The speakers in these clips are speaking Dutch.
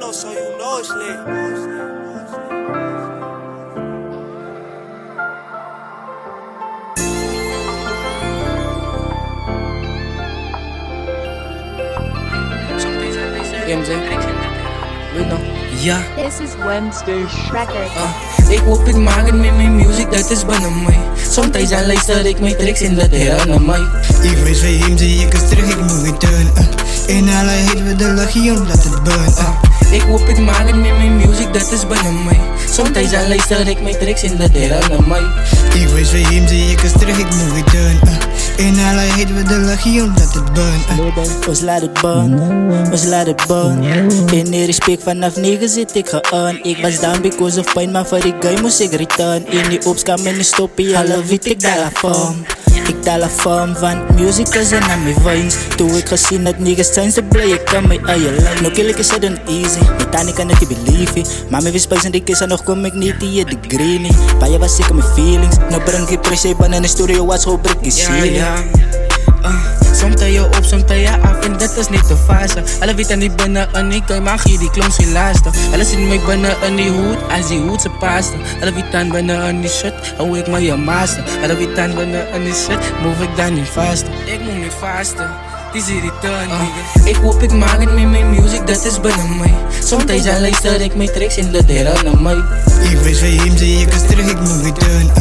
know, so you know it's lit. MJ, weet nog? Ja. This is Wednesday Record. Ik hoop ik maak het met mijn music, dat is binnen mij. Sometimes dan luister ik mijn tracks en dat herinnert mij. Ik weet van hem, zie ik eens terug, ik moet weer turn. En alle heet we de legioen, laat het burn. Ik hoop ik maak het met mijn music, dat is binnen mij. Sometimes dan luister ik mijn tracks en dat herinnert mij. Ik weet van hem, zie ik eens terug, ik moet weer turn. En alle heet we de legioen, laat het burn. Ons laat het burn, ons laat het burn. In die respect vanaf 9 zit ik geëarn. Ik was down because of pain, maar voor die guy moest ik return. In die ops kan me niet stoppen, alle weet ik daar la vorm. Ik daal la vorm, want music is in aan mijn veins. Toen ik gezien dat niggas zijn, ze blij ik kan mijn eigen lijn. No kill ik is het easy, met aan ik kan het niet believe. Maar mijn wispels en die kisten nog kom ik niet in de greenie. Bij je was ik mijn feelings, nou breng ik per se in de studio was gewoon break je ceiling. Soms tel je op, soms tel je af en dat is niet te fase. Alle weten niet binnen en ik kan magie, die klonk zijn laatste. Alle zien mij binnen in die hoed, als die hoed ze paaste. Alle weten binnen in die shit, hou ik maar je master. Alle weten binnen in die shit, move ik dan niet vaster. Ik moet niet vaster. Die is return, nigga. Ik hoop ik maak het met mijn music, dat is binnen mij. Sometimes dan luister ik mijn tracks en dat herinnert mij. Ik weet van hem, zie ik eens terug, ik moet weer turn.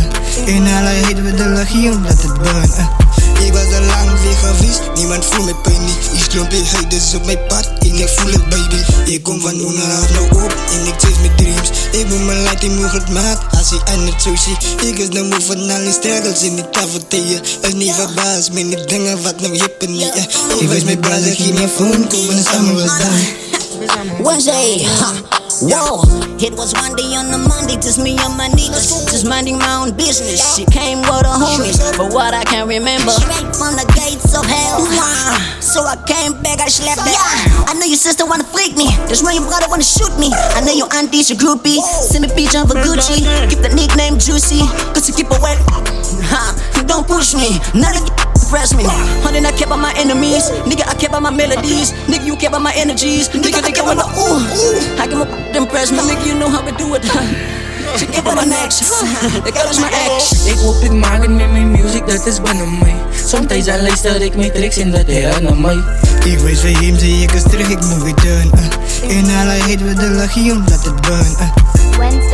En alle heet we de legioen, laat het burn. Ik was al lang weer geweest, niemand voelt me pijn niet. Ik klompje hij dus op mijn pad en ik voel het baby. Ik kom van onderaf naar op en ik chase mijn dreams. Ik moet mijn light in mogelijk maken als ik aan het zo zie. Ik is nou moe van alle struggles in die tafeltheeën. Is niet verbaasd met die dingen wat nou hippen niet. Ik was mijn brother, geen mijn phone, kom en samen was daar. Wednesday, whoa. It was one day on the Monday, just me and my niggas, just minding my own business. She came with her homies, but what I can't remember. Straight from the gates of hell. So I came back, I slept back. I know your sister wanna freak me, just when your brother wanna shoot me. I know your auntie's a groupie, send me picture of a Gucci. Keep the nickname Juicy, cause you keep away. Don't push me, none of you impress me. Honey, I kept on my enemies. Nigga, I kept on my melodies. Nigga, you kept on my energies. Nigga, they kept on the ooh. I can impress me, nigga, you know how we do it. She kept on my next. The girl is my ex. Ik hoop ik maak het met mijn music, dat is binnen mij. Sometimes dan luister ik mijn tracks en dat herinnert mij. Ik weet van hem, zie ik eens terug, ik moet weer turn. En alle heet we de legioen, laat het burn. Wednesday.